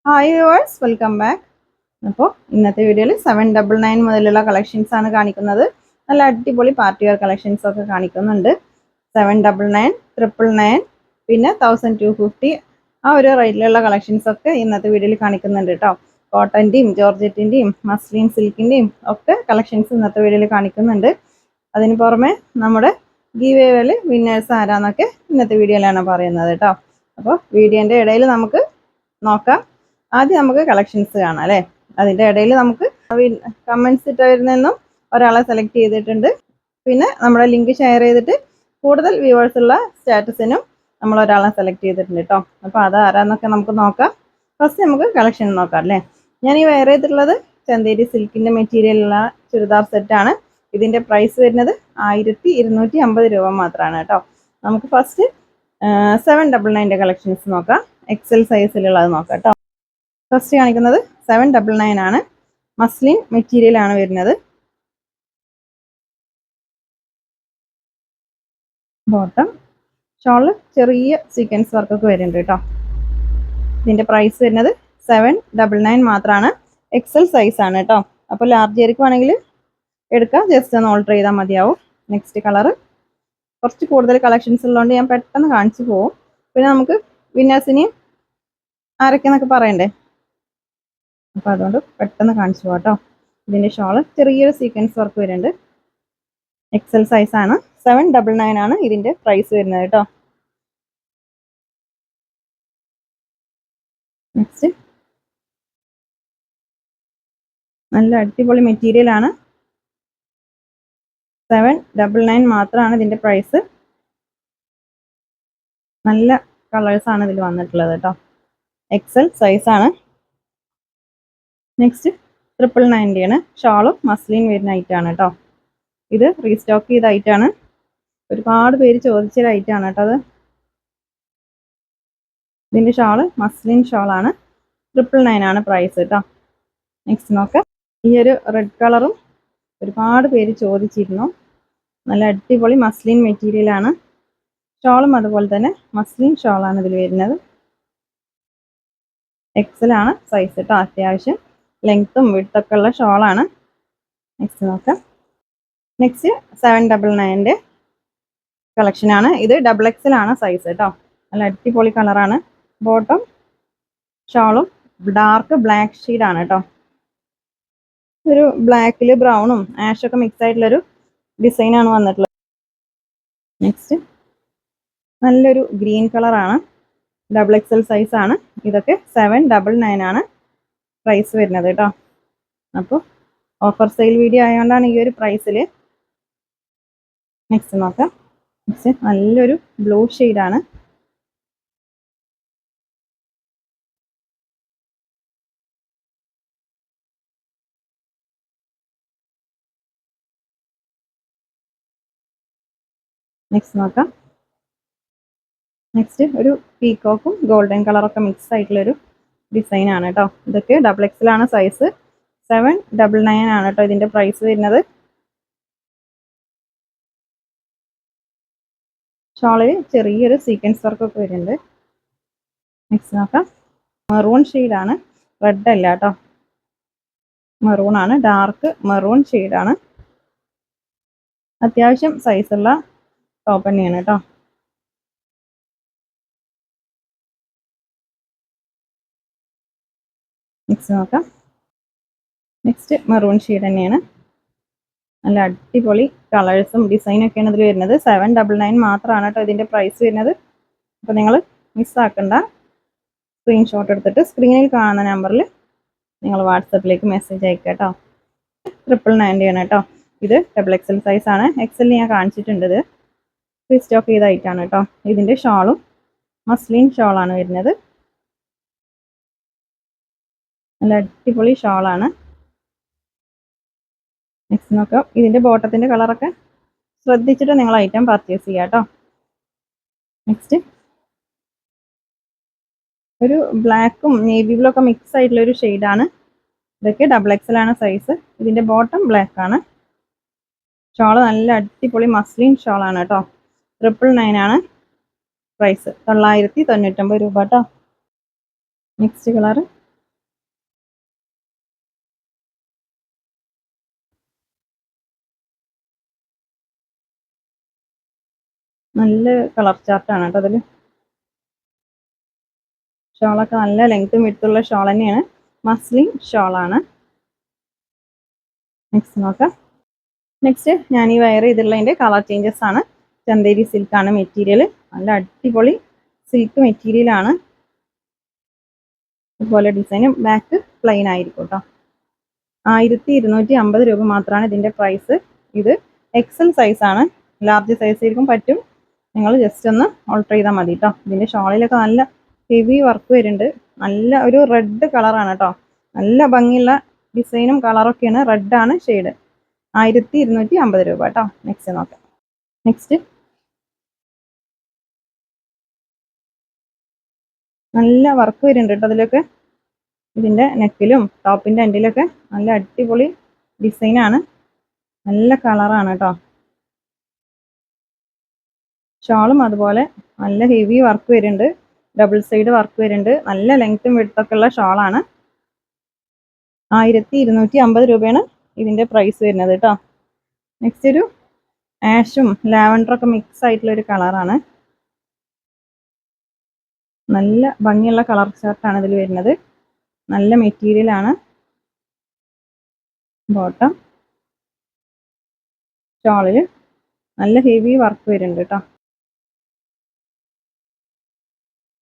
Hi viewers, welcome back. അപ്പോൾ ഇന്നത്തെ വീഡിയോയിൽ 799 മുതലുള്ള കളക്ഷൻസ് ആണ് കാണിക്കുന്നത്. നല്ല അടിപൊളി പാർട്ടി വെയർ കളക്ഷൻസ് ഒക്കെ കാണിക്കുന്നുണ്ട്. 799, 999, പിന്നെ 1250 ആ ഒരു റേറ്റിലുള്ള കളക്ഷൻസ് ഒക്കെ ഇന്നത്തെ വീഡിയോയിൽ കാണിക്കുന്നുണ്ട് കേട്ടോ. കോട്ടൻ്റെയും ജോർജറ്റിൻ്റെയും മസ്ലിൻ സിൽക്കിൻ്റെയും ഒക്കെ കളക്ഷൻസ് ഇന്നത്തെ വീഡിയോയിൽ കാണിക്കുന്നുണ്ട്. അതിന് പുറമെ നമ്മുടെ ഗീവേയിൽ വിന്നേഴ്സ് ആരാന്നൊക്കെ ഇന്നത്തെ വീഡിയോയിലാണ് പറയുന്നത് കേട്ടോ. അപ്പോൾ വീഡിയോൻ്റെ ഇടയിൽ നമുക്ക് നോക്കാം. ആദ്യം നമുക്ക് കളക്ഷൻസ് കാണാം അല്ലേ. അതിൻ്റെ ഇടയിൽ നമുക്ക് കമൻസ് ഇട്ട് വരുന്നെന്നും ഒരാളെ സെലക്ട് ചെയ്തിട്ടുണ്ട്. പിന്നെ നമ്മുടെ ലിങ്ക് ഷെയർ ചെയ്തിട്ട് കൂടുതൽ വ്യൂവേഴ്സ് ഉള്ള സ്റ്റാറ്റസിനും നമ്മൾ ഒരാളെ സെലക്ട് ചെയ്തിട്ടുണ്ട് കേട്ടോ. അപ്പോൾ അത് ആരാന്നൊക്കെ നമുക്ക് നോക്കാം. ഫസ്റ്റ് നമുക്ക് കളക്ഷൻ നോക്കാം അല്ലേ. ഞാൻ ഈ വെയർ ചെയ്തിട്ടുള്ളത് ചന്തേരി സിൽക്കിൻ്റെ മെറ്റീരിയലുള്ള ചുരിദാർ സെറ്റാണ്. ഇതിൻ്റെ പ്രൈസ് വരുന്നത് 1250 രൂപ മാത്രമാണ് കേട്ടോ. നമുക്ക് ഫസ്റ്റ് 799 കളക്ഷൻസ് നോക്കാം. എക്സൽ സൈസിലുള്ളത് നോക്കാം കേട്ടോ. ഫസ്റ്റ് കാണിക്കുന്നത് 799 ആണ്. മസ്ലിൻ മെറ്റീരിയൽ ആണ് വരുന്നത്. ബോട്ടം ഷോളിൽ ചെറിയ സീക്വൻസ് വർക്കൊക്കെ വരുന്നുണ്ട് കേട്ടോ. ഇതിൻ്റെ പ്രൈസ് വരുന്നത് 799 മാത്രമാണ്. എക്സൽ സൈസ് ആണ് കേട്ടോ. അപ്പോൾ ലാർജ് ആയിരിക്കുവാണെങ്കിൽ എടുക്കാം, ജസ്റ്റ് ഒന്ന് ഓൾട്ടർ ചെയ്താൽ മതിയാവും. നെക്സ്റ്റ് കളറ് കുറച്ച് കൂടുതൽ കളക്ഷൻസ് ഉള്ളതുകൊണ്ട് ഞാൻ പെട്ടെന്ന് കാണിച്ചു പോകും. പിന്നെ നമുക്ക് വിന്നേഴ്സിനെയും ആരൊക്കെയെന്നൊക്കെ പറയണ്ടേ, അപ്പോൾ അതുകൊണ്ട് പെട്ടെന്ന് കാണിച്ചു പോകാം കേട്ടോ. ഇതിൻ്റെ ഷോള് ചെറിയൊരു സീക്വൻസ് വർക്ക് വരുന്നുണ്ട്. എക്സൽ സൈസ് ആണ്. 799 ആണ് ഇതിൻ്റെ പ്രൈസ് വരുന്നത് കേട്ടോ. നെക്സ്റ്റ് നല്ല അടിപൊളി മെറ്റീരിയൽ ആണ്. 799 മാത്രമാണ് ഇതിൻ്റെ പ്രൈസ്. നല്ല കളേഴ്സ് ആണ് ഇതിൽ വന്നിട്ടുള്ളത് കേട്ടോ. എക്സൽ സൈസ് ആണ്. നെക്സ്റ്റ് 990 ആണ്. ഷോളും മസ്ലിൻ വരുന്ന ഐറ്റാണ് കേട്ടോ. ഇത് റീസ്റ്റോക്ക് ചെയ്ത ഐറ്റാണ്. ഒരുപാട് പേര് ചോദിച്ചൊരു ഐറ്റാണ് കേട്ടോ അത്. ഇതിൻ്റെ ഷോള് മസ്ലിൻ ഷോളാണ്. 999 ആണ് പ്രൈസ് കേട്ടോ. നെക്സ്റ്റ് നോക്കാം. ഈ ഒരു റെഡ് കളറും ഒരുപാട് പേര് ചോദിച്ചിരുന്നു. നല്ല അടിപൊളി മസ്ലിൻ മെറ്റീരിയൽ ആണ്. ഷോളും അതുപോലെ തന്നെ മസ്ലിൻ ഷോളാണ് ഇതിൽ വരുന്നത്. എക്സൽ ആണ് സൈസ് കേട്ടോ. അത്യാവശ്യം ലെങ്ത്തും വിഡ്ത്തൊക്കെ ഉള്ള ഷോളാണ്. നെക്സ്റ്റ് നോക്കാം. നെക്സ്റ്റ് 799 കളക്ഷനാണ്. ഇത് XXL ആണ് സൈസ് കേട്ടോ. നല്ല അടിപൊളി കളറാണ്. ബോട്ടം ഷോളും ഡാർക്ക് ബ്ലാക്ക് ഷെയ്ഡാണ് കേട്ടോ. ഒരു ബ്ലാക്കിൽ ബ്രൗണും ആഷൊക്കെ മിക്സ് ആയിട്ടുള്ളൊരു ഡിസൈനാണ് വന്നിട്ടുള്ളത്. നെക്സ്റ്റ് നല്ലൊരു ഗ്രീൻ കളറാണ്. XXL സൈസ് ആണ്. ഇതൊക്കെ 799 ആണ് പ്രൈസ് വരുന്നത് കേട്ടോ. അപ്പോൾ ഓഫർ സെയിൽ വീഡിയോ ആയതുകൊണ്ടാണ് ഈ ഒരു പ്രൈസിൽ. നെക്സ്റ്റ് നോക്കാം. നെക്സ്റ്റ് നല്ലൊരു ബ്ലൂ ഷെയ്ഡാണ്. നെക്സ്റ്റ് നോക്കാം. നെക്സ്റ്റ് ഒരു പീക്കോക്കും ഗോൾഡൻ കളറൊക്കെ മിക്സ് ആയിട്ടുള്ളൊരു ഡിസൈനാണ് കേട്ടോ. ഇതൊക്കെ XXL ആണ് സൈസ്. 799 ആണ് കേട്ടോ ഇതിൻ്റെ പ്രൈസ് വരുന്നത്. ഷോളിൽ ചെറിയൊരു സീക്വൻസ് വർക്കൊക്കെ വരുന്നുണ്ട്. നെക്സ്റ്റ് നോക്കാം. മെറൂൺ ഷെയ്ഡാണ്. റെഡ് അല്ല കേട്ടോ, മെറൂൺ ആണ്. ഡാർക്ക് മെറൂൺ ഷെയ്ഡാണ്. അത്യാവശ്യം സൈസുള്ള ടോപ്പ് തന്നെയാണ് കേട്ടോ. നെക്സ്റ്റ് നോക്കാം. നെക്സ്റ്റ് മെറൂൺ ഷെയ്ഡ് തന്നെയാണ്. നല്ല അടിപൊളി കളേഴ്സും ഡിസൈനൊക്കെയാണ് ഇതിൽ വരുന്നത്. 799 മാത്രമാണ് കേട്ടോ ഇതിൻ്റെ പ്രൈസ് വരുന്നത്. അപ്പോൾ നിങ്ങൾ മിസ്സാക്കണ്ട. സ്ക്രീൻഷോട്ട് എടുത്തിട്ട് സ്ക്രീനിൽ കാണുന്ന നമ്പറിൽ നിങ്ങൾ വാട്സപ്പിലേക്ക് മെസ്സേജ് അയക്കുക കേട്ടോ. 990 ആണ് കേട്ടോ. ഇത് XXL സൈസ് ആണ്. എക്സൽ ഞാൻ കാണിച്ചിട്ടുണ്ട്. ഇത് റീസ്റ്റോക്ക് ചെയ്തായിട്ടാണ് കേട്ടോ. ഇതിൻ്റെ ഷോളും മസ്ലിൻ ഷോളാണ് വരുന്നത്. നല്ല അടിപൊളി ഷോളാണ്. നെക്സ്റ്റ് നോക്കാം. ഇതിൻ്റെ ബോട്ടത്തിൻ്റെ കളറൊക്കെ ശ്രദ്ധിച്ചിട്ട് നിങ്ങൾ ഐറ്റം പർച്ചേസ് ചെയ്യുക കേട്ടോ. നെക്സ്റ്റ് ഒരു ബ്ലാക്കും നേവി ബ്ലൂ ഒക്കെ മിക്സ് ആയിട്ടുള്ള ഒരു ഷെയ്ഡാണ്. ഇതൊക്കെ XXL ആണ് സൈസ്. ഇതിൻ്റെ ബോട്ടം ബ്ലാക്ക് ആണ്. ഷോള് നല്ല അടിപൊളി മസ്ലിൻ ഷോളാണ് കേട്ടോ. 999 ആണ് പ്രൈസ്. 999 രൂപ കേട്ടോ. നെക്സ്റ്റ് കളർ നല്ല കളർ ചാർട്ടാണ് കേട്ടോ അതിൽ. ഷോളൊക്കെ നല്ല ലെങ്ത്തും വിട്ടുള്ള ഷോൾ തന്നെയാണ്. മസ്ലിൻ ഷോളാണ്. നെക്സ്റ്റ് നോക്കാം. നെക്സ്റ്റ് ഞാൻ ഈ വെയർ ചെയ്തിട്ടുള്ളതിൻ്റെ കളർ ചേഞ്ചസ് ആണ്. ചന്തേരി സിൽക്കാണ് മെറ്റീരിയൽ. നല്ല അടിപൊളി സിൽക്ക് മെറ്റീരിയലാണ്. ഇതുപോലെ ഡിസൈനും ബാക്ക് പ്ലെയിൻ ആയിരിക്കും കേട്ടോ. 1250 രൂപ മാത്രമാണ് ഇതിൻ്റെ പ്രൈസ്. ഇത് എക്സൽ സൈസാണ്. ലാർജ് സൈസ് ആയിരിക്കും പറ്റും. നിങ്ങൾ ജസ്റ്റ് ഒന്ന് ഓൾട്ടർ ചെയ്താൽ മതി കേട്ടോ. ഇതിൻ്റെ ഷോളിലൊക്കെ നല്ല ഹെവി വർക്ക് വരുന്നുണ്ട്. നല്ല ഒരു റെഡ് കളറാണ് കേട്ടോ. നല്ല ഭംഗിയുള്ള ഡിസൈനും കളറൊക്കെയാണ്. റെഡാണ് ഷെയ്ഡ്. 1250 രൂപ കേട്ടോ. നെക്സ്റ്റ് നോക്കാം. നെക്സ്റ്റ് നല്ല വർക്ക് വരുന്നുണ്ട് കേട്ടോ അതിലൊക്കെ. ഇതിൻ്റെ നെക്കിലും ടോപ്പിൻ്റെ എൻഡിലൊക്കെ നല്ല അടിപൊളി ഡിസൈനാണ്. നല്ല കളറാണ് കേട്ടോ. ഷോളും അതുപോലെ നല്ല ഹെവി വർക്ക് വരുന്നുണ്ട്. ഡബിൾ സൈഡ് വർക്ക് വരുന്നുണ്ട്. നല്ല ലെങ്ത്തും വിഡ്ത്തൊക്കെ ഉള്ള ഷോളാണ്. 1250 രൂപയാണ് ഇതിൻ്റെ പ്രൈസ് വരുന്നത് കേട്ടോ. നെക്സ്റ്റ് ഒരു ആഷും ലാവൻഡറൊക്കെ മിക്സ് ആയിട്ടുള്ള ഒരു കളറാണ്. നല്ല ഭംഗിയുള്ള കളർ ചാർട്ടാണ് ഇതിൽ വരുന്നത്. നല്ല മെറ്റീരിയലാണ്. ബോട്ടം ഷോളിൽ നല്ല ഹെവി വർക്ക് വരുന്നുണ്ട് കേട്ടോ.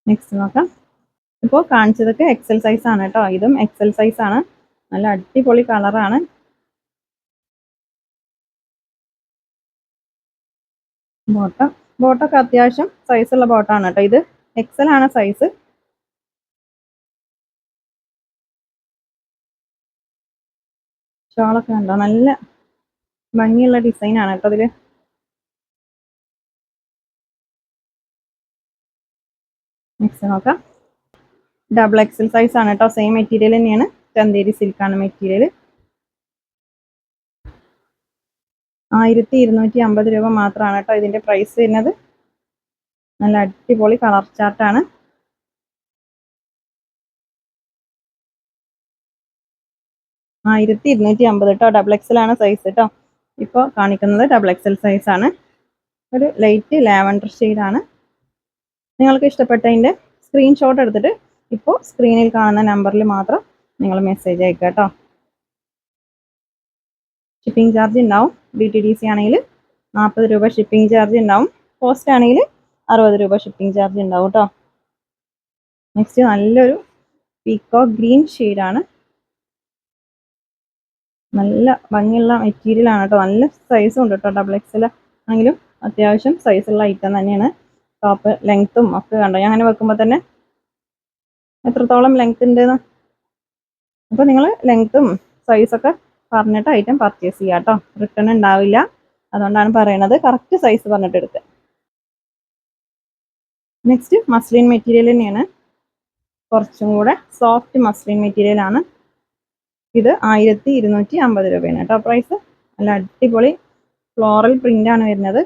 നെക്സ്റ്റ് നോക്കാം. ഇപ്പോൾ കാണിച്ചതൊക്കെ എക്സൽ സൈസ് ആണ് കേട്ടോ. ഇതും എക്സൽ സൈസ് ആണ്. നല്ല അടിപൊളി കളറാണ്. ബോട്ടൊക്കെ അത്യാവശ്യം സൈസുള്ള ബോട്ടാണ് കേട്ടോ. ഇത് എക്സൽ ആണ് സൈസ്. ഷോളൊക്കെ കണ്ടോ നല്ല ഭംഗിയുള്ള ഡിസൈൻ ആണ് കേട്ടോ അതില്. നെക്സ്റ്റ് നോക്കാം. ഡബിൾ എക്സൽ സൈസ് ആണ് കേട്ടോ. സെയിം മെറ്റീരിയൽ തന്നെയാണ്. ചന്തേരി സിൽക്കാണ് മെറ്റീരിയൽ. 1250 രൂപ മാത്രമാണ് കേട്ടോ ഇതിന്റെ പ്രൈസ് വരുന്നത്. നല്ല അടിപൊളി കളർ ചാർട്ടാണ്. 1250 കേട്ടോ. ഡബിൾ എക്സൽ ആണ് സൈസ് കേട്ടോ. ഇപ്പോൾ കാണിക്കുന്നത് ഡബിൾ എക്സൽ സൈസ് ആണ്. ഒരു ലൈറ്റ് ലാവൻഡർ ഷെയ്ഡാണ്. നിങ്ങൾക്ക് ഇഷ്ടപ്പെട്ടതിൻ്റെ സ്ക്രീൻഷോട്ട് എടുത്തിട്ട് ഇപ്പോൾ സ്ക്രീനിൽ കാണുന്ന നമ്പറിൽ മാത്രം നിങ്ങൾ മെസ്സേജ് അയക്കുക കേട്ടോ. ഷിപ്പിംഗ് ചാർജ് ഉണ്ടാവും. DTDC ആണെങ്കിൽ 40 രൂപ ഷിപ്പിംഗ് ചാർജ് ഉണ്ടാവും. പോസ്റ്റ് ആണെങ്കിൽ 60 രൂപ ഷിപ്പിംഗ് ചാർജ് ഉണ്ടാവും കേട്ടോ. നെക്സ്റ്റ് നല്ലൊരു പീക്കോക്ക് ഗ്രീൻ ഷെയ്ഡാണ്. നല്ല ഭംഗിയുള്ള മെറ്റീരിയൽ ആണ് കേട്ടോ. നല്ല സൈസും ഉണ്ട് കേട്ടോ. ഡബിൾ എക്സൽ ആണെങ്കിലും അത്യാവശ്യം സൈസുള്ള ഐറ്റം തന്നെയാണ്. ടോപ്പ് ലെങ്ത്തും ഒക്കെ കണ്ടോ. ഞാൻ അങ്ങനെ വെക്കുമ്പോൾ തന്നെ എത്രത്തോളം ലെങ്ത് ഉണ്ടെന്ന്. അപ്പോൾ നിങ്ങൾ ലെങ്ത്തും സൈസൊക്കെ പറഞ്ഞിട്ട് ഐറ്റം പർച്ചേസ് ചെയ്യുക കേട്ടോ. റിട്ടേൺ ഉണ്ടാവില്ല. അതുകൊണ്ടാണ് പറയണത് കറക്റ്റ് സൈസ് പറഞ്ഞിട്ട് എടുക്കുക. നെക്സ്റ്റ് മസ്ലിൻ മെറ്റീരിയൽ തന്നെയാണ്. കുറച്ചും കൂടെ സോഫ്റ്റ് മസ്ലിൻ മെറ്റീരിയൽ ആണ്. ഇത് 1250 രൂപയാണ് കേട്ടോ പ്രൈസ്. നല്ല അടിപൊളി ഫ്ലോറൽ പ്രിന്റ് ആണ് വരുന്നത്.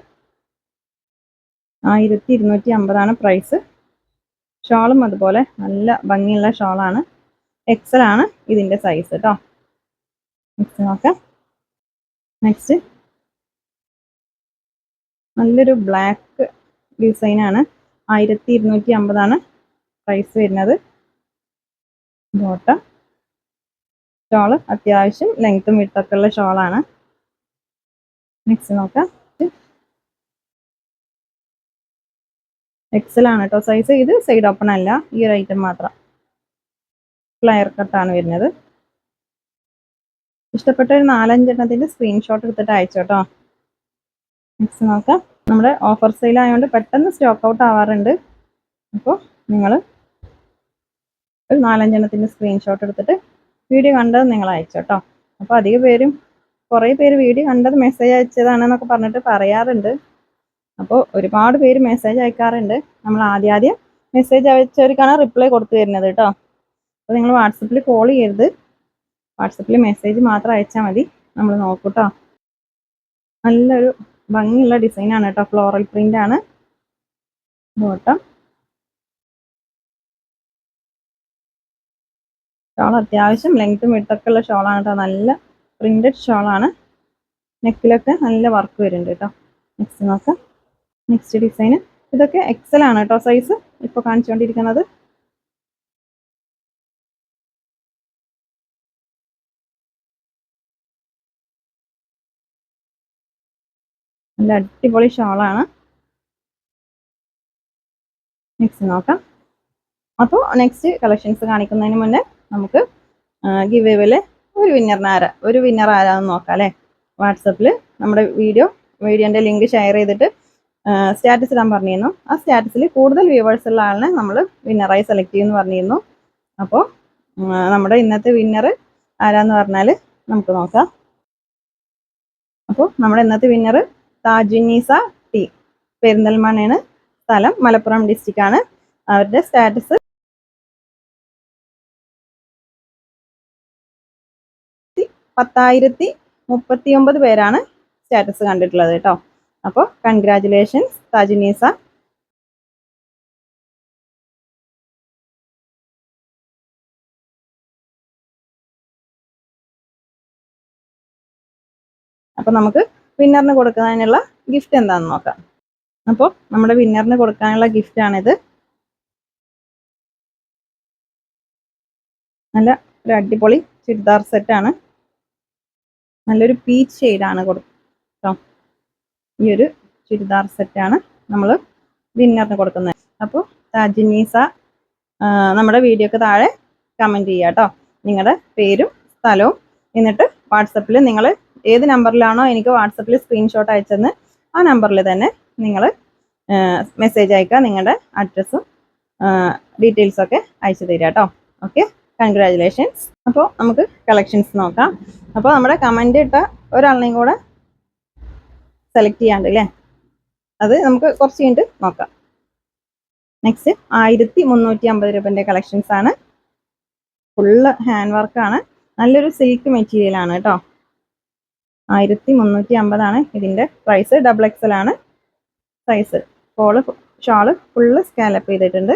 1250 പ്രൈസ്. ഷോളും അതുപോലെ നല്ല ഭംഗിയുള്ള ഷോളാണ്. എക്സൽ ആണ് ഇതിന്റെ സൈസ് കേട്ടോ. നെക്സ്റ്റ് നോക്കാം. നെക്സ്റ്റ് നല്ലൊരു ബ്ലാക്ക് ഡിസൈൻ ആണ്. 1250 പ്രൈസ് വരുന്നത്. ബോട്ടം ഷോള് അത്യാവശ്യം ലെങ്ത്തും വിഡ്ത്തൊക്കെ ഉള്ള ഷോളാണ്. നെക്സ്റ്റ് നോക്കാം. എക്സൽ ആണ് കേട്ടോ സൈസ്. ഇത് സൈഡ് ഓപ്പൺ അല്ല. ഈ ഒരു ഐറ്റം മാത്രം ഫ്ലയർ കട്ടാണ് വരുന്നത്. ഇഷ്ടപ്പെട്ട ഒരു 4-5 എണ്ണത്തിന്റെ സ്ക്രീൻഷോട്ട് എടുത്തിട്ട് അയച്ചു കേട്ടോ. നെക്സ്റ്റ് നോക്കാം. നമ്മുടെ ഓഫർ സെയിൽ ആയതുകൊണ്ട് പെട്ടെന്ന് സ്റ്റോക്ക് ഔട്ട് ആവാറുണ്ട്. അപ്പോൾ നിങ്ങൾ ഒരു 4-5 എണ്ണത്തിന്റെ സ്ക്രീൻഷോട്ട് എടുത്തിട്ട് വീഡിയോ കണ്ടത് നിങ്ങൾ അയച്ചു കേട്ടോ. അപ്പോൾ അധിക പേരും കുറേ പേര് വീഡിയോ കണ്ടത് മെസ്സേജ് അയച്ചതാണെന്നൊക്കെ പറഞ്ഞിട്ട് പറയാറുണ്ട്. അപ്പോൾ ഒരുപാട് പേര് മെസ്സേജ് അയക്കാറുണ്ട്. നമ്മൾ ആദ്യം മെസ്സേജ് അയച്ചവർക്കാണ് റിപ്ലൈ കൊടുത്തു തരുന്നത് കേട്ടോ. അപ്പോൾ നിങ്ങൾ വാട്സപ്പിൽ കോൾ ചെയ്യരുത്. വാട്സപ്പിൽ മെസ്സേജ് മാത്രം അയച്ചാൽ മതി. നമ്മൾ നോക്കും കേട്ടോ. നല്ലൊരു ഭംഗിയുള്ള ഡിസൈനാണ് കേട്ടോ. ഫ്ലോറൽ പ്രിന്റ് ആണ്. ബോട്ടം ഷോൾ അത്യാവശ്യം ലെങ്ത്തും വിഡ്ത്തൊക്കെ ഉള്ള ഷോളാണ് കേട്ടോ. നല്ല പ്രിന്റഡ് ഷോളാണ്. നെക്കിലൊക്കെ നല്ല വർക്ക് വരുന്നുണ്ട് കേട്ടോ. നെക്സ്റ്റ് നോക്കാം. നെക്സ്റ്റ് ഡിസൈൻ, ഇതൊക്കെ എക്സൽ ആണ് കേട്ടോ സൈസ് ഇപ്പോൾ കാണിച്ചുകൊണ്ടിരിക്കുന്നത്. നല്ല അടിപൊളി ഷോളാണ്. നെക്സ്റ്റ് നോക്കാം. അപ്പോൾ നെക്സ്റ്റ് കളക്ഷൻസ് കാണിക്കുന്നതിന് മുന്നേ നമുക്ക് ഗിവ് എവേയില് ഒരു വിന്നർ ആരാന്ന് നോക്കാം അല്ലേ. വാട്സപ്പിൽ നമ്മുടെ വീഡിയോൻ്റെ ലിങ്ക് ഷെയർ ചെയ്തിട്ട് സ്റ്റാറ്റസ് ഇടാൻ പറഞ്ഞിരുന്നു. ആ സ്റ്റാറ്റസിൽ കൂടുതൽ വ്യൂവേഴ്സ് ഉള്ള ആളിനെ നമ്മൾ വിന്നറായി സെലക്ട് ചെയ്യുമെന്ന് പറഞ്ഞിരുന്നു. അപ്പോൾ നമ്മുടെ ഇന്നത്തെ വിന്നർ ആരാന്ന് പറഞ്ഞാൽ നമുക്ക് നോക്കാം. അപ്പോൾ നമ്മുടെ ഇന്നത്തെ വിന്നർ താജുനീസ ടി, പെരിന്തൽമണ്ണയാണ് സ്ഥലം, മലപ്പുറം ഡിസ്ട്രിക്റ്റ് ആണ്. അവരുടെ സ്റ്റാറ്റസ് 10,039 പേരാണ് സ്റ്റാറ്റസ് കണ്ടിട്ടുള്ളത് കേട്ടോ. അപ്പോൾ കൺഗ്രാജുലേഷൻസ് താജുനീസ. അപ്പോൾ നമുക്ക് വിന്നറിന് കൊടുക്കുന്നതിനുള്ള ഗിഫ്റ്റ് എന്താണെന്ന് നോക്കാം. അപ്പോൾ നമ്മുടെ വിന്നറിന് കൊടുക്കാനുള്ള ഗിഫ്റ്റ് ആണിത്. നല്ല ഒരു അടിപൊളി ചുരിദാർ സെറ്റാണ്. നല്ലൊരു പീച്ച് ഷെയ്ഡാണ് കേട്ടോ. ഈ ഒരു ചുരിദാർ സെറ്റാണ് നമ്മൾ വിന്നറിന് കൊടുക്കുന്നത്. അപ്പോൾ താജുനീസ നമ്മുടെ വീഡിയോക്ക് താഴെ കമൻറ്റ് ചെയ്യുക കേട്ടോ, നിങ്ങളുടെ പേരും സ്ഥലവും. എന്നിട്ട് വാട്സപ്പിൽ നിങ്ങൾ ഏത് നമ്പറിലാണോ എനിക്ക് വാട്സപ്പിൽ സ്ക്രീൻഷോട്ട് അയച്ചെന്ന് ആ നമ്പറിൽ തന്നെ നിങ്ങൾ മെസ്സേജ് അയക്കുക, നിങ്ങളുടെ അഡ്രസ്സും ഡീറ്റെയിൽസൊക്കെ അയച്ചു തരിക കേട്ടോ. Okay, congratulations. അപ്പോൾ നമുക്ക് കളക്ഷൻസ് നോക്കാം. അപ്പോൾ നമ്മുടെ കമൻ്റ് ഇട്ട ഒരാളിനെയും കൂടെ സെലക്ട് ചെയ്യാണ്ട് അല്ലേ, അത് നമുക്ക് കുറച്ച് കഴിഞ്ഞിട്ട് നോക്കാം. നെക്സ്റ്റ് 1,350 രൂപൻ്റെ കളക്ഷൻസ് ആണ്. ഫുള്ള് ഹാൻഡ് വർക്കാണ്, നല്ലൊരു സിൽക്ക് മെറ്റീരിയലാണ് കേട്ടോ. 1,350 ആണ് ഇതിൻ്റെ പ്രൈസ്. XXL ആണ് സൈസ്. ഷാള് ഫുള്ള് സ്കാലപ്പ് ചെയ്തിട്ടുണ്ട്.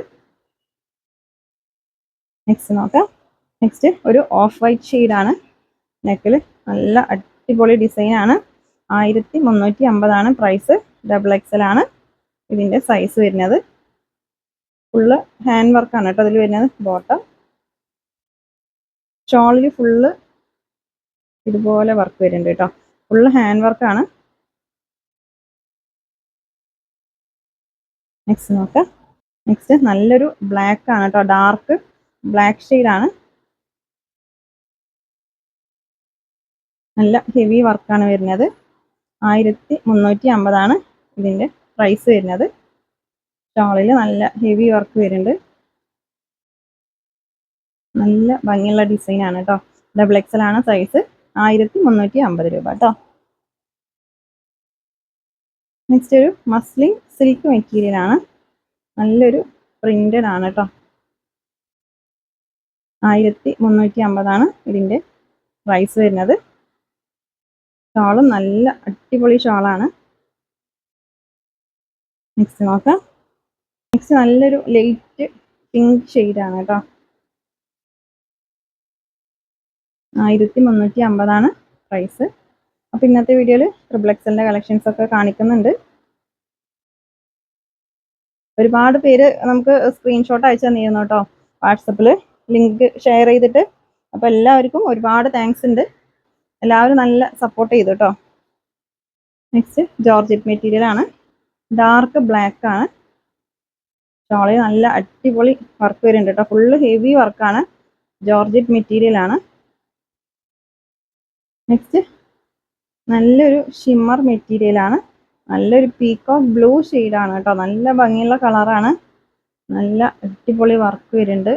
നെക്സ്റ്റ് നോക്കാം. നെക്സ്റ്റ് ഒരു ഓഫ് വൈറ്റ് ഷെയ്ഡാണ്. നെക്കിൽ നല്ല അടിപൊളി ഡിസൈനാണ്. 1,350 ആണ് പ്രൈസ്. XXL ആണ് ഇതിൻ്റെ സൈസ് വരുന്നത്. ഫുള്ള് ഹാൻഡ് വർക്കാണ് കേട്ടോ അതിൽ വരുന്നത്. ബോട്ടം ഷോളിൽ ഫുള്ള് ഇതുപോലെ വർക്ക് വരുന്നുണ്ട് കേട്ടോ. ഫുള്ള് ഹാൻഡ് വർക്കാണ്. നെക്സ്റ്റ് നോക്കാം. നെക്സ്റ്റ് നല്ലൊരു ബ്ലാക്ക് ആണ് കേട്ടോ, ഡാർക്ക് ബ്ലാക്ക് ഷെയ്ഡാണ്. നല്ല ഹെവി വർക്കാണ് വരുന്നത്. 1,350 ആണ് ഇതിൻ്റെ പ്രൈസ് വരുന്നത്. ഷോളിൽ നല്ല ഹെവി വർക്ക് വരുന്നുണ്ട്. നല്ല ഭംഗിയുള്ള ഡിസൈനാണ് കേട്ടോ. XXL ആണ് സൈസ്. 1,350 രൂപ കേട്ടോ. നെക്സ്റ്റ് ഒരു മസ്ലിൻ സിൽക്ക് മെറ്റീരിയൽ ആണ്. നല്ലൊരു പ്രിന്റഡ് ആണ് കേട്ടോ. 1,350 ആണ് ഇതിൻ്റെ പ്രൈസ് വരുന്നത്. ഷാളും നല്ല അടിപൊളി ഷാളാണ്. നെക്സ്റ്റ് നോക്കാം. നെക്സ്റ്റ് നല്ലൊരു ലൈറ്റ് പിങ്ക് ഷെയ്ഡാണ് കേട്ടോ. 1,350 ആണ് പ്രൈസ്. അപ്പോൾ ഇന്നത്തെ വീഡിയോയിൽ XXLൻ്റെ കളക്ഷൻസ് ഒക്കെ കാണിക്കുന്നുണ്ട്. ഒരുപാട് പേര് നമുക്ക് സ്ക്രീൻഷോട്ട് അയച്ചു തന്നിരുന്നു കേട്ടോ വാട്സപ്പിൽ ലിങ്ക് ഷെയർ ചെയ്തിട്ട്. അപ്പോൾ എല്ലാവർക്കും ഒരുപാട് താങ്ക്സ് ഉണ്ട്. എല്ലാവരും നല്ല സപ്പോർട്ട് ചെയ്തു കേട്ടോ. നെക്സ്റ്റ് ജോർജറ്റ് മെറ്റീരിയൽ ആണ്. ഡാർക്ക് ബ്ലാക്ക് ആണ്. ഷോളിൽ നല്ല അടിപൊളി വർക്ക് വരുന്നുണ്ട് കേട്ടോ. ഫുള്ള് ഹെവി വർക്കാണ്. ജോർജറ്റ് മെറ്റീരിയൽ ആണ്. നെക്സ്റ്റ് നല്ലൊരു ഷിമ്മർ മെറ്റീരിയൽ ആണ്. നല്ലൊരു പീക്കോക്ക് ബ്ലൂ ഷെയ്ഡാണ് കേട്ടോ. നല്ല ഭംഗിയുള്ള കളറാണ്. നല്ല അടിപൊളി വർക്ക് വരുന്നുണ്ട്.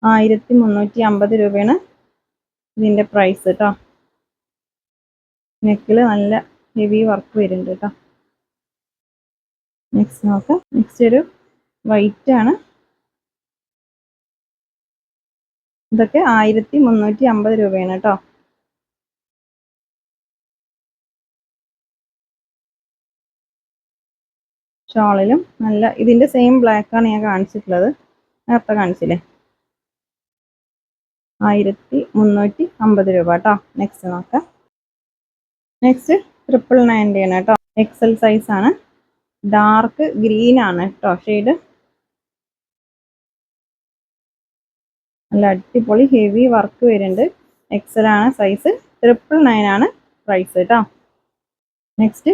1,350 രൂപയാണ് ഇതിൻ്റെ പ്രൈസ് കേട്ടോ. നെക്കിൽ നല്ല ഹെവി വർക്ക് വരുന്നുണ്ട് കേട്ടോ. നെക്സ്റ്റ് നോക്കാം. നെക്സ്റ്റ് ഒരു വൈറ്റ് ആണ്. ഇതൊക്കെ 1,350 രൂപയാണ് കേട്ടോ. ഷോളിലും നല്ല ഇതിൻ്റെ സെയിം ബ്ലാക്ക് ആണ് ഞാൻ കാണിച്ചിട്ടുള്ളത്, നേരത്തെ കാണിച്ചില്ലേ. 1,350 രൂപ കേട്ടോ. നെക്സ്റ്റ് നോക്കാം. നെക്സ്റ്റ് 999 ആണ് കേട്ടോ. XL സൈസ് ആണ്. ഡാർക്ക് ഗ്രീൻ ആണ് കേട്ടോ ഷെയ്ഡ്. നല്ല അടിപൊളി ഹെവി വർക്ക് വരുന്നുണ്ട്. എക്സൽ ആണ് സൈസ്. 999 ആണ് പ്രൈസ് കേട്ടോ. നെക്സ്റ്റ്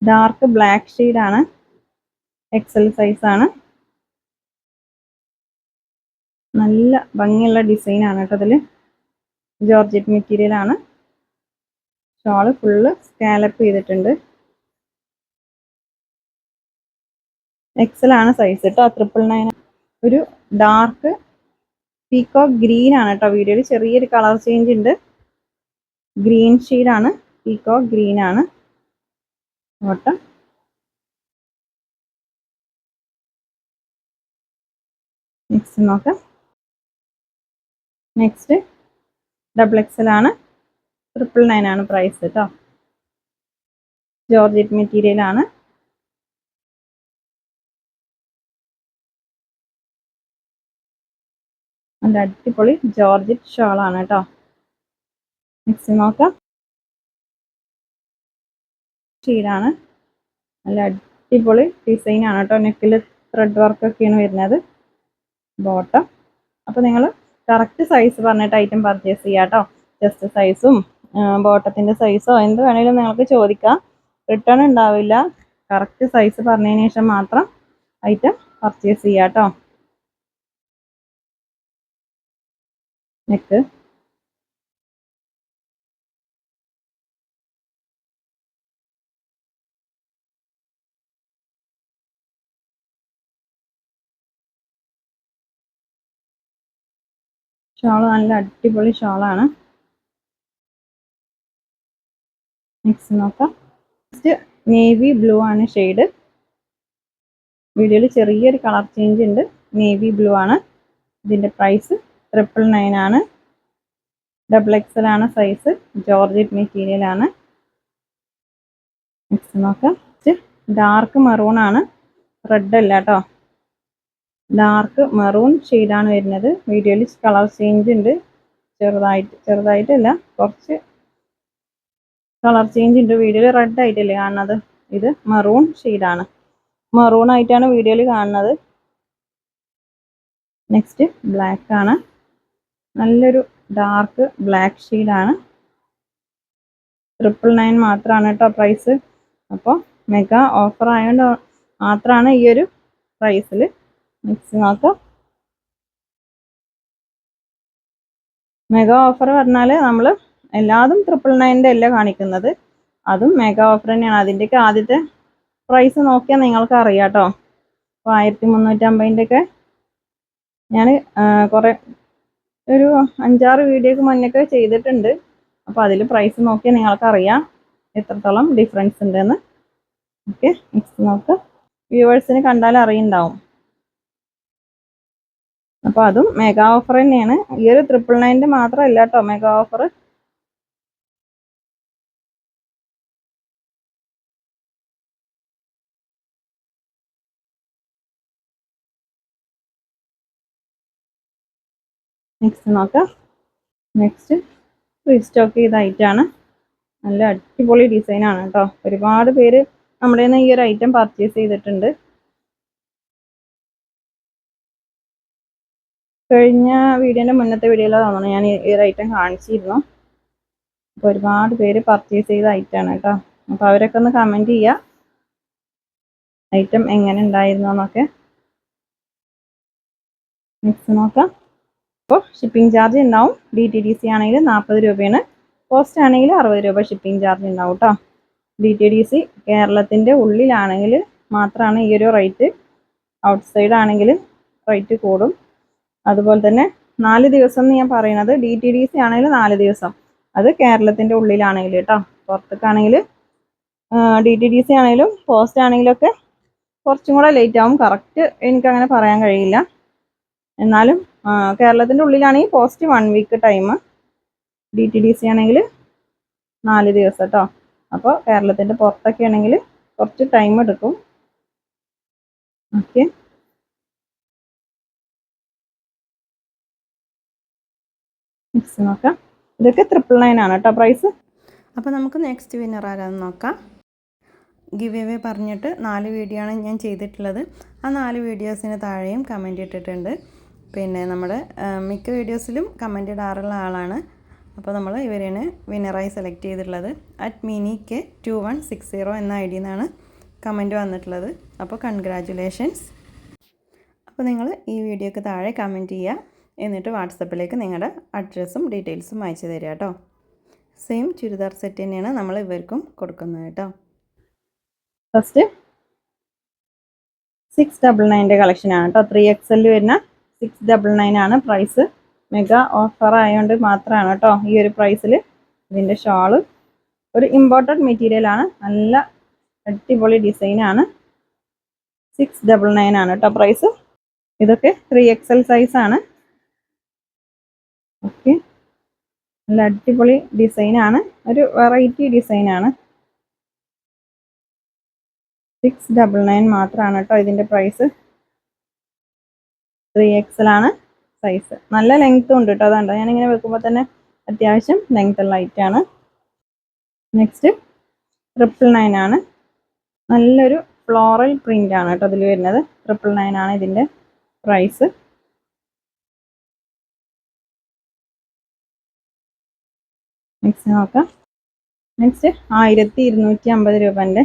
ഡാർക്ക് ബ്ലാക്ക് ഷെയ്ഡ് ആണ്. എക്സൽ സൈസ് ആണ്. നല്ല ഭംഗിയുള്ള ഡിസൈൻ ആണ് കേട്ടോ ഇതില്. ജോർജറ്റ് മെറ്റീരിയൽ ആണ്. ഷോള് ഫുള്ള് സ്കാലപ്പ് ചെയ്തിട്ടുണ്ട്. എക്സൽ ആണ് സൈസ് കേട്ടോ. 999. ഒരു ഡാർക്ക് പീകോക്ക് ഗ്രീൻ ആണ് കേട്ടോ. വീഡിയോയിൽ ചെറിയൊരു കളർ ചേഞ്ച് ഉണ്ട്. ഗ്രീൻ ഷെയ്ഡ് ആണ്. പീകോക്ക് ഗ്രീൻ ആണ് ബോട്ടം. നെക്സ്റ്റ് നോക്കാം. നെക്സ്റ്റ് ഡബിൾ എക്സൽ ആണ്. 999 ആണ് പ്രൈസ് കേട്ടോ. ജോർജറ്റ് മെറ്റീരിയൽ ആണ്. നല്ല അടിപൊളി ജോർജറ്റ് ഷോൾ ആണ് കേട്ടോ. നെക്സ്റ്റ് നോക്കാം. ഷെയ്ഡാണ്. നല്ല അടിപൊളി ഡിസൈൻ ആണ് കേട്ടോ. നെക്കിൽ ത്രെഡ് വർക്ക് ഒക്കെയാണ് വരുന്നത്. ബോട്ടം. അപ്പോൾ നിങ്ങൾ കറക്റ്റ് സൈസ് പറഞ്ഞിട്ട് ഐറ്റം പർച്ചേസ് ചെയ്യാം കേട്ടോ. ചെസ്റ്റ് സൈസും ബോട്ടത്തിൻ്റെ സൈസോ എന്ത് വേണേലും നിങ്ങൾക്ക് ചോദിക്കാം. റിട്ടേൺ ഉണ്ടാവില്ല. കറക്റ്റ് സൈസ് പറഞ്ഞതിന് ശേഷം മാത്രം ഐറ്റം പർച്ചേസ് ചെയ്യാം കേട്ടോ. നെക്ക് ഷോള് നല്ല അടിപൊളി ഷോളാണ്. നെക്സ്റ്റ് നോക്കാം. നെക്സ്റ്റ് നേവി ബ്ലൂ ആണ് ഷെയ്ഡ്. വീഡിയോയിൽ ചെറിയൊരു കളർ ചേഞ്ച് ഉണ്ട്. നേവി ബ്ലൂ ആണ്. ഇതിൻ്റെ പ്രൈസ് 999 ആണ്. ഡബിൾ എക്സൽ ആണ് സൈസ്. ജോർജറ്റ് മെറ്റീരിയൽ ആണ്. നെക്സ്റ്റ് നോക്കാം. ഡാർക്ക് മെറൂൺ ആണ്. റെഡ് അല്ല കേട്ടോ. ഡാർക്ക് മെറൂൺ ഷെയ്ഡാണ് വരുന്നത്. വീഡിയോയിൽ കളർ ചേഞ്ച് ഉണ്ട്. ചെറുതായിട്ടല്ല, കുറച്ച് കളർ ചേഞ്ച് ഉണ്ട്. വീഡിയോയിൽ റെഡ് ആയിട്ടല്ലേ കാണുന്നത്. ഇത് മെറൂൺ ഷെയ്ഡാണ്. മെറൂൺ ആയിട്ടാണ് വീഡിയോയിൽ കാണുന്നത്. നെക്സ്റ്റ് ബ്ലാക്ക് ആണ്. നല്ലൊരു ഡാർക്ക് ബ്ലാക്ക് ഷെയ്ഡാണ്. 999 മാത്രമാണ് കേട്ടോ പ്രൈസ്. അപ്പോൾ മെഗാ ഓഫർ ആയതുകൊണ്ട് മാത്രമാണ് ഈ ഒരു പ്രൈസിൽ. നെക്സ്റ്റ് നോക്കാം. മെഗാ ഓഫർ പറഞ്ഞാൽ നമ്മൾ എല്ലാതും 999 അല്ല കാണിക്കുന്നത്. അതും മെഗാ ഓഫർ തന്നെയാണ്. അതിൻ്റെയൊക്കെ ആദ്യത്തെ പ്രൈസ് നോക്കിയാൽ നിങ്ങൾക്ക് അറിയാം കേട്ടോ. അപ്പോൾ 1350 ഒക്കെ ഞാൻ കുറേ ഒരു 5-6 വീഡിയോക്ക് മുന്നൊക്കെ ചെയ്തിട്ടുണ്ട്. അപ്പോൾ അതിൽ പ്രൈസ് നോക്കിയാൽ നിങ്ങൾക്ക് അറിയാം എത്രത്തോളം ഡിഫറൻസ് ഉണ്ടെന്ന്. ഓക്കെ, നെക്സ്റ്റ് നോക്കാം. വ്യൂവേഴ്സിന് കണ്ടാൽ അറിയുണ്ടാവും. അപ്പോൾ അതും മെഗാ ഓഫർ തന്നെയാണ്. ഈ ഒരു 999 മാത്രമല്ല കേട്ടോ മെഗാ ഓഫർ. നെക്സ്റ്റ് നോക്കാം. നെക്സ്റ്റ് റീസ്റ്റോക്ക് ചെയ്ത ഐറ്റമാണ്. നല്ല അടിപൊളി ഡിസൈനാണ് കേട്ടോ. ഒരുപാട് പേര് നമ്മുടെ നിന്ന് ഈ ഒരു ഐറ്റം പർച്ചേസ് ചെയ്തിട്ടുണ്ട്. കഴിഞ്ഞ വീഡിയോൻ്റെ മുന്നത്തെ വീഡിയോയിലാണ് തോന്നുന്നു ഞാൻ ഈ ഒരു ഐറ്റം കാണിച്ചിരുന്നു. അപ്പോൾ ഒരുപാട് പേര് പർച്ചേസ് ചെയ്ത ഐറ്റമാണ് കേട്ടോ. അപ്പോൾ അവരൊക്കെ ഒന്ന് കമൻറ്റ് ചെയ്യുക ഐറ്റം എങ്ങനെ ഉണ്ടായിരുന്നു എന്നൊക്കെ. നെക്സ്റ്റ് നോക്കാം. അപ്പോൾ ഷിപ്പിംഗ് ചാർജ് ഉണ്ടാവും. DTDC ആണെങ്കിൽ 40 രൂപയാണ്. പോസ്റ്റ് ആണെങ്കിൽ 60 രൂപ ഷിപ്പിംഗ് ചാർജ് ഉണ്ടാവും കേട്ടോ. DTDC കേരളത്തിൻ്റെ ഉള്ളിലാണെങ്കിൽ മാത്രമാണ് ഈ ഒരു റേറ്റ്. ഔട്ട്സൈഡ് ആണെങ്കിൽ റേറ്റ് കൂടും. അതുപോലെ തന്നെ 4 ദിവസം എന്ന് ഞാൻ പറയുന്നത് DTDC ആണെങ്കിൽ 4 ദിവസം. അത് കേരളത്തിൻ്റെ ഉള്ളിലാണെങ്കിൽ കേട്ടോ. പുറത്തേക്കാണെങ്കിൽ DTDC ആണെങ്കിലും പോസ്റ്റ് ആണെങ്കിലും ഒക്കെ കുറച്ചും കൂടെ ലേറ്റ് ആവും. കറക്റ്റ് എനിക്കങ്ങനെ പറയാൻ കഴിയില്ല. എന്നാലും കേരളത്തിൻ്റെ ഉള്ളിലാണെങ്കിൽ പോസ്റ്റ് 1 വീക്ക് ടൈം. DTDC ആണെങ്കിൽ 4 ദിവസം കേട്ടോ. അപ്പോൾ കേരളത്തിൻ്റെ പുറത്തൊക്കെ ആണെങ്കിൽ കുറച്ച് ടൈം എടുക്കും. ഓക്കെ, നെക്സ്റ്റ് നോക്കാം. ഇതൊക്കെ 999 ആണ് കേട്ടോ പ്രൈസ്. അപ്പോൾ നമുക്ക് നെക്സ്റ്റ് വിന്നർ ആരാന്ന് നോക്കാം. ഗിവ് അവേ പറഞ്ഞിട്ട് 4 വീഡിയോ ആണ് ഞാൻ ചെയ്തിട്ടുള്ളത്. ആ 4 വീഡിയോസിന് താഴെയും കമൻറ്റ് ഇട്ടിട്ടുണ്ട്. പിന്നെ നമ്മുടെ മിക്ക വീഡിയോസിലും കമൻറ്റ് ഇടാറുള്ള ആളാണ്. അപ്പോൾ നമ്മൾ ഇവരെയാണ് വിന്നറായി സെലക്ട് ചെയ്തിട്ടുള്ളത്. @minike2160 എന്ന ID നിന്നാണ് കമൻറ്റ് വന്നിട്ടുള്ളത്. അപ്പോൾ കൺഗ്രാജുലേഷൻസ്. അപ്പോൾ നിങ്ങൾ ഈ വീഡിയോക്ക് താഴെ കമൻറ്റ് ചെയ്യുക. എന്നിട്ട് വാട്സപ്പിലേക്ക് നിങ്ങളുടെ അഡ്രസ്സും ഡീറ്റെയിൽസും അയച്ചു തരിക കേട്ടോ. സെയിം ചുരിദാർ സെറ്റ് തന്നെയാണ് നമ്മൾ ഇവർക്കും കൊടുക്കുന്നത് കേട്ടോ. ഫസ്റ്റ് 699 കളക്ഷനാണ് കേട്ടോ. 3XL വരുന്ന 699 ആണ് പ്രൈസ്. മെഗാ ഓഫർ ആയതുകൊണ്ട് മാത്രമാണ് കേട്ടോ ഈ ഒരു പ്രൈസിൽ. ഇതിൻ്റെ ഷാള് ഒരു ഇമ്പോർട്ടഡ് മെറ്റീരിയൽ ആണ്. നല്ല അടിപൊളി ഡിസൈനാണ്. 699 ആണ് കേട്ടോ പ്രൈസ്. ഇതൊക്കെ 3XL സൈസാണ്. ഓക്കെ, നല്ല അടിപൊളി ഡിസൈനാണ്. ഒരു വെറൈറ്റി ഡിസൈനാണ്. 699 മാത്രമാണ് കേട്ടോ ഇതിൻ്റെ പ്രൈസ്. 3XL ആണ് സൈസ്. നല്ല ലെങ്ത്തും ഉണ്ട് കേട്ടോ. അതുകൊണ്ട് ഞാനിങ്ങനെ വെക്കുമ്പോൾ തന്നെ അത്യാവശ്യം ലെങ്ത് ഉള്ള ഐറ്റാണ്. നെക്സ്റ്റ് 999 ആണ്. നല്ലൊരു ഫ്ലോറൽ പ്രിൻ്റ് ആണ് കേട്ടോ ഇതിൽ വരുന്നത്. 999 ആണ് ഇതിൻ്റെ പ്രൈസ്. നെക്സ്റ്റ് നോക്കാം. നെക്സ്റ്റ് 1250 രൂപൻ്റെ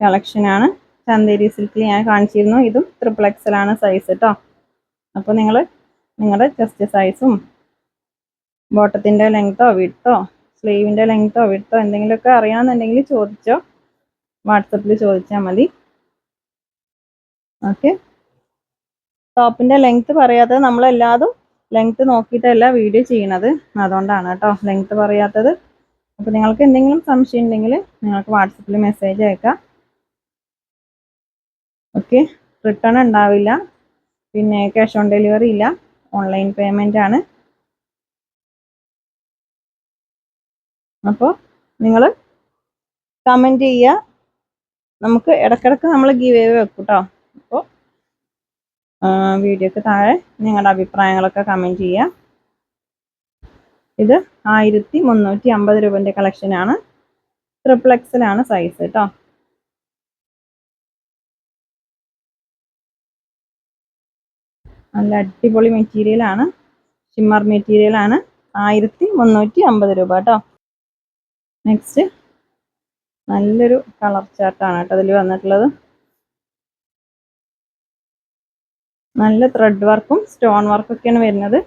കളക്ഷനാണ്. ചന്തേരി സിൽക്കിൽ ഞാൻ കാണിച്ചിരുന്നു. ഇതും XXL ആണ് സൈസ് കേട്ടോ. അപ്പോൾ നിങ്ങൾ നിങ്ങളുടെ ചെസ്റ്റ് സൈസും ബോട്ടത്തിൻ്റെ ലെങ്ത്തോ വിഡ്ത്തോ സ്ലീവിൻ്റെ ലെങ്ത്തോ വിഡ്ത്തോ എന്തെങ്കിലുമൊക്കെ അറിയാമെന്നുണ്ടെങ്കിൽ ചോദിച്ചോ. വാട്സപ്പിൽ ചോദിച്ചാൽ മതി. ഓക്കെ, ടോപ്പിൻ്റെ ലെങ്ത്ത് പറയാത്തത് നമ്മളെല്ലാതും ലെങ്ത്ത് നോക്കിയിട്ടല്ല വീഡിയോ ചെയ്യണത്. അതുകൊണ്ടാണ് കേട്ടോ ലെങ്ത്ത് പറയാത്തത്. അപ്പോൾ നിങ്ങൾക്ക് എന്തെങ്കിലും സംശയം ഉണ്ടെങ്കിൽ നിങ്ങൾക്ക് വാട്സപ്പിൽ മെസ്സേജ് അയക്കാം. ഓക്കെ, റിട്ടേൺ ഉണ്ടാവില്ല. പിന്നെ ക്യാഷ് ഓൺ ഡെലിവറി ഇല്ല. ഓൺലൈൻ പേയ്മെൻ്റ് ആണ്. അപ്പോൾ നിങ്ങൾ കമൻറ്റ് ചെയ്യുക. നമുക്ക് ഇടയ്ക്കിടയ്ക്ക് നമ്മൾ ഗിവ് അവേ വെക്കും കേട്ടോ. അപ്പോൾ വീഡിയോക്ക് താഴെ നിങ്ങളുടെ അഭിപ്രായങ്ങളൊക്കെ കമൻറ്റ് ചെയ്യുക. ഇത് 1350 രൂപൻ്റെ കളക്ഷനാണ്. XXL ആണ് സൈസ് കേട്ടോ. നല്ല അടിപൊളി മെറ്റീരിയലാണ്. ഷിമ്മർ മെറ്റീരിയലാണ്. 1350 രൂപ കേട്ടോ. നെക്സ്റ്റ് നല്ലൊരു കളർ ചാർട്ടാണ് കേട്ടോ അതിൽ വന്നിട്ടുള്ളത്. നല്ല ത്രെഡ് വർക്കും സ്റ്റോൺ വർക്കൊക്കെയാണ് വരുന്നത്.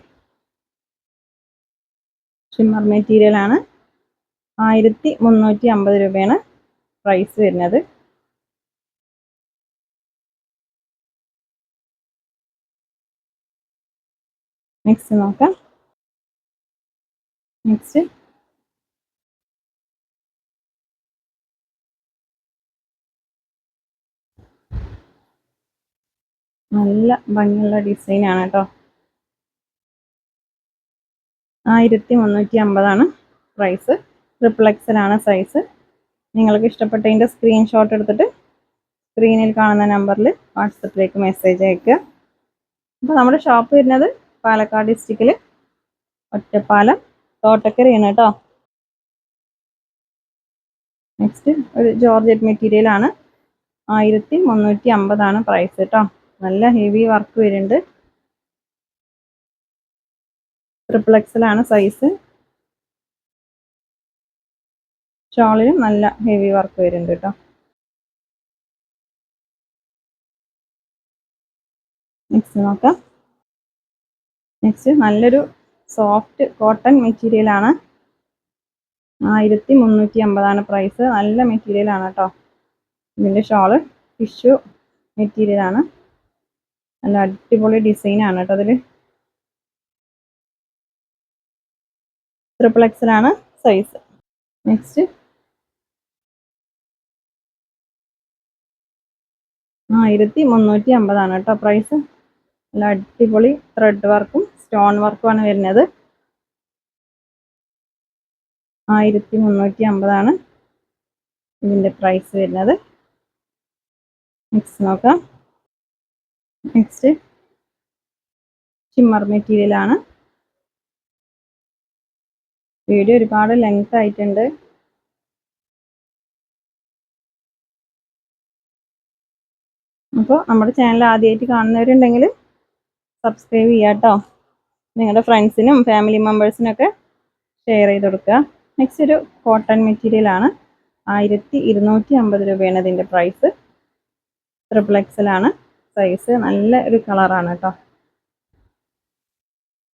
ഷിമ്മർ മെറ്റീരിയലാണ്. 1350 രൂപയാണ് പ്രൈസ് വരുന്നത്. നെക്സ്റ്റ് നോക്കാം. നെക്സ്റ്റ് നല്ല ഭംഗിയുള്ള ഡിസൈനാണ് കേട്ടോ. 1350 പ്രൈസ്. XXL ആണ് സൈസ്. നിങ്ങൾക്ക് ഇഷ്ടപ്പെട്ടതിൻ്റെ സ്ക്രീൻഷോട്ട് എടുത്തിട്ട് സ്ക്രീനിൽ കാണുന്ന നമ്പറിൽ വാട്സപ്പിലേക്ക് മെസ്സേജ് അയക്കുക. അപ്പോൾ നമ്മുടെ ഷോപ്പ് വരുന്നത് പാലക്കാട് ഡിസ്ട്രിക്റ്റിൽ ഒറ്റപ്പാലം തോട്ടക്കരയാണ് കേട്ടോ. നെക്സ്റ്റ് ഒരു ജോർജറ്റ് മെറ്റീരിയൽ ആണ്. 1350 പ്രൈസ് കേട്ടോ. നല്ല ഹെവി വർക്ക് വരുന്നുണ്ട്. XXL ആണ് സൈസ്. ഷോളിലും നല്ല ഹെവി വർക്ക് വരുന്നുണ്ട് കേട്ടോ. നെക്സ്റ്റ് നോക്കാം. നെക്സ്റ്റ് നല്ലൊരു സോഫ്റ്റ് കോട്ടൺ മെറ്റീരിയൽ ആണ്. 1350 പ്രൈസ്. നല്ല മെറ്റീരിയൽ ആണ് കേട്ടോ. ഇതിൻ്റെ ഷോള് ടിഷ്യൂ മെറ്റീരിയൽ ആണ്. നല്ല അടിപൊളി ഡിസൈൻ ആണ് കേട്ടോ അതിൽ. XXL ആണ് സൈസ്. നെക്സ്റ്റ് 1350 കേട്ടോ പ്രൈസ്. നല്ല അടിപൊളി ത്രെഡ് വർക്കും സ്റ്റോൺ വർക്കും ആണ് വരുന്നത്. 1350 ഇതിൻ്റെ പ്രൈസ് വരുന്നത്. നെക്സ്റ്റ് നോക്കാം. നെക്സ്റ്റ് ഷിമ്മർ മെറ്റീരിയൽ ആണ്. വീഡിയോ ഒരുപാട് ലെങ്ത് ആയിട്ടുണ്ട്. അപ്പോൾ നമ്മുടെ ചാനൽ ആദ്യമായിട്ട് കാണുന്നവരുണ്ടെങ്കിൽ സബ്സ്ക്രൈബ് ചെയ്യുക കേട്ടോ. നിങ്ങളുടെ ഫ്രണ്ട്സിനും ഫാമിലി മെമ്പേഴ്സിനൊക്കെ ഷെയർ ചെയ്ത് കൊടുക്കുക. നെക്സ്റ്റ് ഒരു കോട്ടൺ മെറ്റീരിയലാണ്. 1250 രൂപയാണ് ഇതിൻ്റെ പ്രൈസ്. XXL ആണ് സൈസ്. നല്ല ഒരു കളറാണ് കേട്ടോ.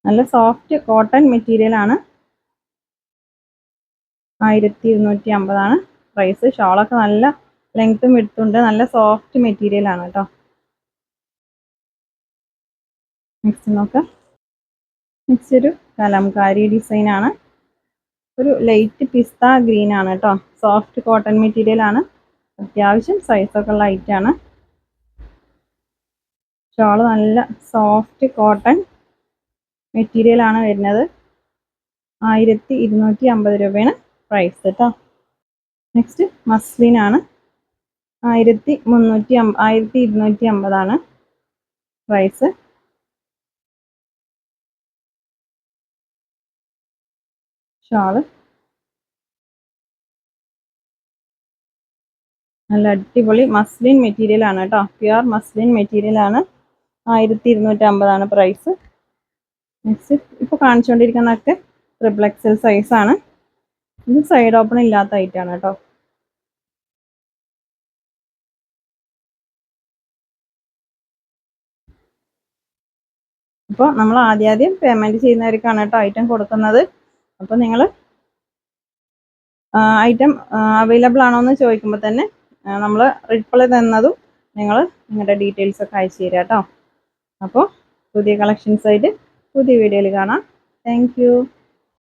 നല്ല സോഫ്റ്റ് കോട്ടൺ മെറ്റീരിയലാണ്. 1250 ആണ് പ്രൈസ്. ഷോളൊക്കെ നല്ല ലെങ്ത്തും വിഡ്ത്തുണ്ട്. നല്ല സോഫ്റ്റ് മെറ്റീരിയലാണ് കേട്ടോ. നെക്സ്റ്റ് നോക്കാം. നെക്സ്റ്റ് ഒരു കലംകാരി ഡിസൈനാണ്. ഒരു ലൈറ്റ് പിസ്ത ഗ്രീൻ ആണ് കേട്ടോ. സോഫ്റ്റ് കോട്ടൺ മെറ്റീരിയൽ ആണ്. അത്യാവശ്യം സൈസൊക്കെ ഉള്ള ഐറ്റാണ്. ഷോള് നല്ല സോഫ്റ്റ് കോട്ടൺ മെറ്റീരിയൽ ആണ് വരുന്നത്. 1250 രൂപയാണ് പ്രൈസ് കേട്ടോ. നെക്സ്റ്റ് മസ്ലിൻ ആണ്. 1250 ആണ് പ്രൈസ്. ഷോള് നല്ല അടിപൊളി മസ്ലിൻ മെറ്റീരിയൽ ആണ് കേട്ടോ. പ്യുവർ മസ്ലിൻ മെറ്റീരിയൽ ആണ്. 1250 ആണ് പ്രൈസ്. നെക്സ്റ്റ് ഇപ്പോൾ കാണിച്ചുകൊണ്ടിരിക്കുന്നതൊക്കെ XXL സൈസാണ്. ഇത് സൈഡ് ഓപ്പൺ ഇല്ലാത്ത ഐറ്റാണ് കേട്ടോ. അപ്പോൾ നമ്മൾ ആദ്യം പേയ്മെൻറ്റ് ചെയ്യുന്നവർക്കാണ് കേട്ടോ ഐറ്റം കൊടുക്കുന്നത്. അപ്പോൾ നിങ്ങൾ ഐറ്റം അവൈലബിൾ ആണോ എന്ന് ചോദിക്കുമ്പോൾ തന്നെ നമ്മൾ റിപ്ലൈ തന്നതും നിങ്ങൾ നിങ്ങളുടെ ഡീറ്റെയിൽസ് ഒക്കെ അയച്ചു തരിക കേട്ടോ. അപ്പോൾ പുതിയ കളക്ഷൻസ് ആയിട്ട് പുതിയ വീഡിയോയിൽ കാണാം. Thank you.